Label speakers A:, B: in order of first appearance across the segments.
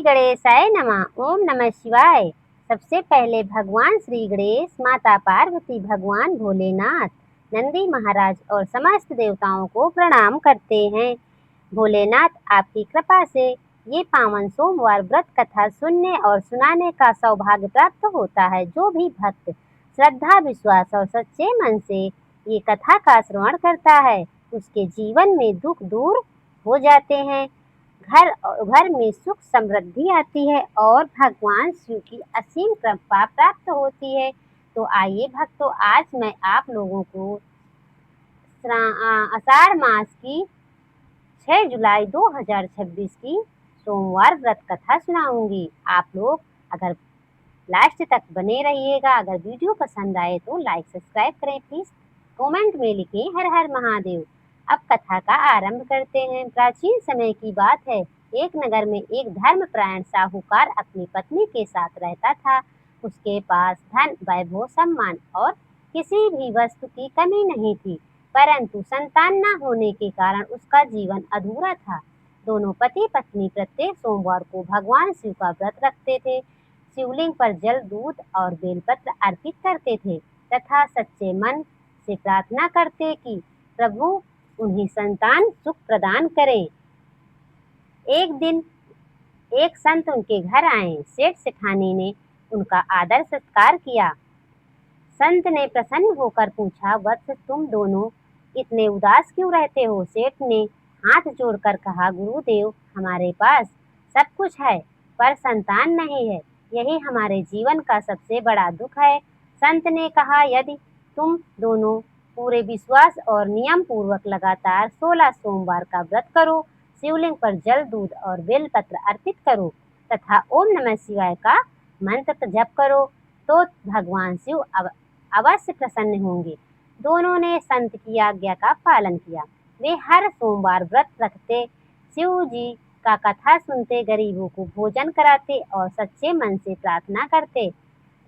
A: गणेशाय नमः। ओम नमः शिवाय। सबसे पहले भगवान श्री गणेश, माता पार्वती, भगवान भोलेनाथ, नंदी महाराज और समस्त देवताओं को प्रणाम करते हैं। भोलेनाथ, आपकी कृपा से ये पावन सोमवार व्रत कथा सुनने और सुनाने का सौभाग्य प्राप्त होता है। जो भी भक्त श्रद्धा, विश्वास और सच्चे मन से ये कथा का श्रवण करता है, उसके जीवन में दुख दूर हो जाते हैं, घर में सुख समृद्धि आती है और भगवान शिव की असीम कृपा प्राप्त होती है। तो आइए भक्तों, आज मैं आप लोगों को आषाढ़ मास की 6 जुलाई 2026 की सोमवार व्रत कथा सुनाऊंगी। आप लोग अगर लास्ट तक बने रहिएगा। अगर वीडियो पसंद आए तो लाइक सब्सक्राइब करें प्लीज। कमेंट में लिखें हर हर महादेव। अब कथा का आरंभ करते हैं। प्राचीन समय की बात है। एक नगर में एक धर्मपरायण साहूकार अपनी पत्नी के साथ रहता था। उसके पास धन, वैभव, सम्मान और किसी भी वस्तु की कमी नहीं थी, परंतु संतान न होने के कारण उसका जीवन अधूरा था। दोनों पति पत्नी प्रत्येक सोमवार को भगवान शिव का व्रत रखते थे, शिवलिंग पर जल, दूध और बेलपत्र अर्पित करते थे तथा सच्चे मन से प्रार्थना करते कि प्रभु उन्हें संतान सुख प्रदान करें। एक दिन एक संत उनके घर आए। सेठ सेठानी ने उनका आदर सत्कार किया। संत ने प्रसन्न होकर पूछा, वत्स, तुम दोनों इतने उदास क्यों रहते हो? सेठ ने हाथ जोड़कर कहा, गुरुदेव, हमारे पास सब कुछ है पर संतान नहीं है। यही हमारे जीवन का सबसे बड़ा दुख है। संत ने कहा, यदि तुम दोनों पूरे विश्वास और नियम पूर्वक लगातार 16 सोमवार का व्रत करो, शिवलिंग पर जल, दूध और बेलपत्र अर्पित करो तथा ओम नमः शिवाय का मंत्र जप करो तो भगवान शिव अवश्य प्रसन्न होंगे। दोनों ने संत की आज्ञा का पालन किया। वे हर सोमवार व्रत रखते, शिव जी का कथा सुनते, गरीबों को भोजन कराते और सच्चे मन से प्रार्थना करते।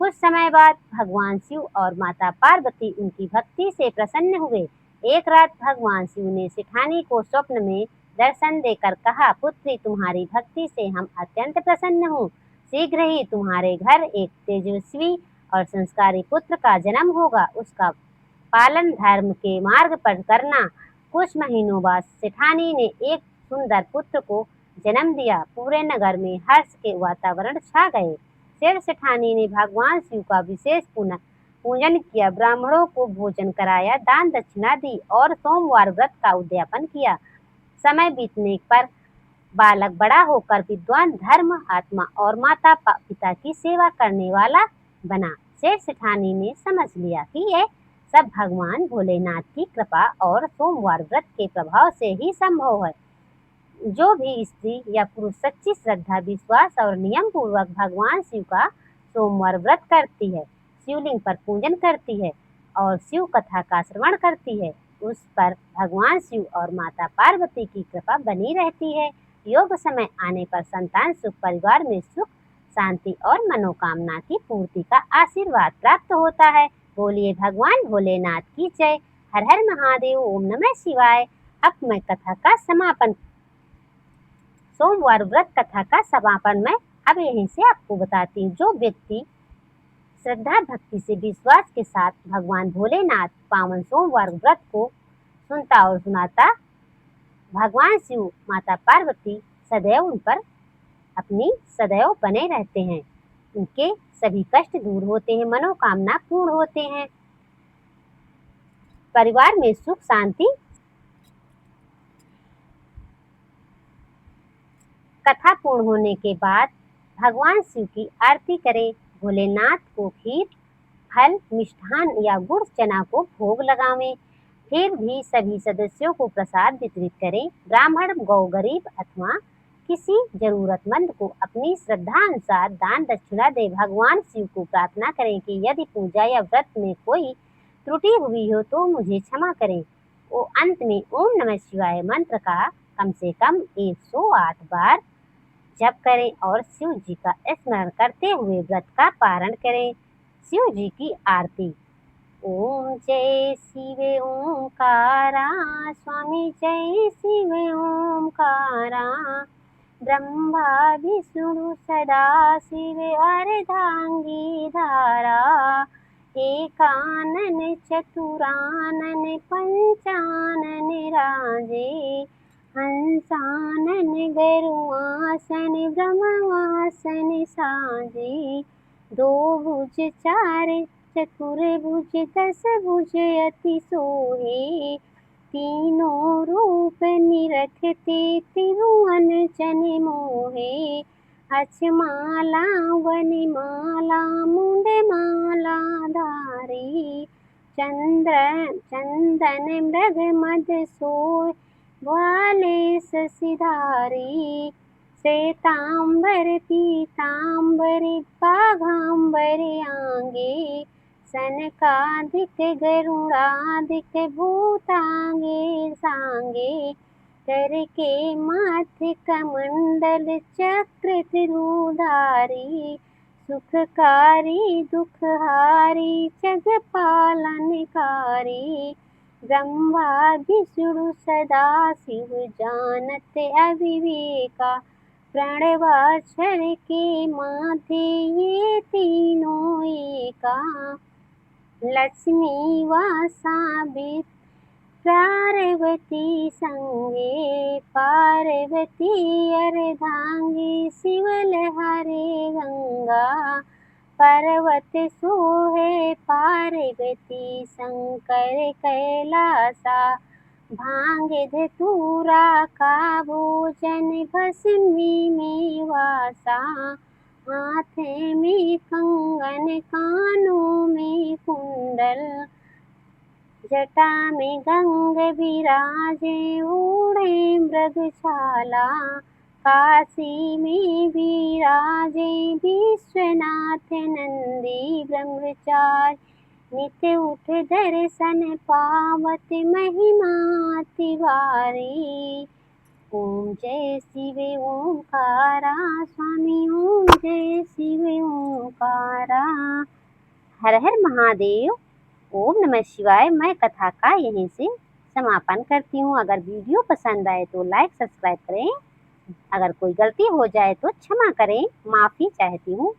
A: कुछ समय बाद भगवान शिव और माता पार्वती उनकी भक्ति से प्रसन्न हुए। एक रात भगवान शिव ने सेठानी को स्वप्न में दर्शन देकर कहा, पुत्री, तुम्हारी भक्ति से हम अत्यंत प्रसन्न हूँ। शीघ्र ही तुम्हारे घर एक तेजस्वी और संस्कारी पुत्र का जन्म होगा। उसका पालन धर्म के मार्ग पर करना। कुछ महीनों बाद सेठानी ने एक सुंदर पुत्र को जन्म दिया। पूरे नगर में हर्ष के वातावरण छा गए। शेर सेठानी ने भगवान शिव का विशेष पूजन किया, ब्राह्मणों को भोजन कराया, दान दक्षिणा दी और सोमवार व्रत का उद्यापन किया। समय बीतने पर बालक बड़ा होकर विद्वान, धर्म आत्मा और माता पिता की सेवा करने वाला बना। शेर सेठानी ने समझ लिया कि यह सब भगवान भोलेनाथ की कृपा और सोमवार व्रत के प्रभाव से ही संभव है। जो भी स्त्री या पुरुष सच्ची श्रद्धा, विश्वास और नियम पूर्वक भगवान शिव का सोमवार व्रत करती है, शिवलिंग पर पूजन करती है और शिव कथा का श्रवण करती है, उस पर भगवान शिव और माता पार्वती की कृपा बनी रहती है। योग समय आने पर संतान सुख, परिवार में सुख शांति और मनोकामना की पूर्ति का आशीर्वाद प्राप्त होता है। बोलिए भगवान भोलेनाथ की जय। हर हर महादेव। ओम नमः शिवाय। अब मैं कथा का समापन, सोमवार व्रत कथा का समापन मैं अब यहीं से आपको बताती हूँ। जो व्यक्ति श्रद्धा भक्ति से विश्वास के साथ भगवान भोलेनाथ पावन सोमवार व्रत को सुनता और सुनाता, भगवान शिव माता पार्वती सदैव उन पर अपनी सदैव बने रहते हैं। उनके सभी कष्ट दूर होते हैं, मनोकामना पूर्ण होते हैं, परिवार में सुख शांति। कथा पूर्ण होने के बाद भगवान शिव की आरती करें। भोलेनाथ को खीर, फल, मिष्ठान या गुड़ चना को भोग लगावें। फिर भी सभी सदस्यों को प्रसाद वितरित करें। ब्राह्मण, गौ, गरीब अथवा किसी जरूरतमंद को अपनी श्रद्धा अनुसार दान दक्षिणा दे। भगवान शिव को प्रार्थना करें कि यदि पूजा या व्रत में कोई त्रुटि हुई हो तो मुझे क्षमा करें। वो अंत में ओम नमः शिवाय मंत्र का कम से कम 108 बार जप करें और शिव जी का स्मरण करते हुए व्रत का पारण करें। शिव जी की आरती। ओम जय शिव ओंकारा, स्वामी जय शिव ओंकारा, ब्रह्मा विष्णु सदाशिव अर्धांगी धारा, एकानन चतुरानन पंचानन राजे, हंसानन गरुआसन ब्रह्मवासन साजे, दो भुज चार चतुर्भुज दस भुज अति सोहे, तीनों रूप निरखते त्रिभुवन जन मोहे, अक्षमाला वनमाला मुंडमाला धारी, चंदन मृग मद सोय ग्वाले शशिधारी, श्वेतांबर पीतांबर बाघांबर आंगे, सनकादिक गरुड़ादिक भूतांगे सांगे, करके माथे कमंडल चक्र त्रिभुधारी, सुखकारी दुखहारी जग पालनकारी, ब्रह्मा विष्णु सदा शिव जानत अविवेका, प्रणवाक्षर के माथे ये तीनों एका, लक्ष्मी वासावित पार्वती संगे, पार्वती अर्धांगी शिवलहरे गंगा, पर्वत सोहे पार्वती शंकर कैलासा, भांग धतूरा का भोजन भस्मी में वासा, हाथे में कंगन कानों में कुंडल, जटा में गंग विराजे ओढ़े मृगशाला, काशी में विराजे विश्वनाथ नंदी ब्रह्मचारी, नित उठ दर्शन पावत महिमा तिवारी, ओम जय शिव ओंकारा स्वामी, ओम जय शिव ओंकारा। हर हर महादेव। ओम नमः शिवाय। मैं कथा का यहीं से समापन करती हूँ। अगर वीडियो पसंद आए तो लाइक सब्सक्राइब करें। अगर कोई गलती हो जाए तो क्षमा करें, माफ़ी चाहती हूँ।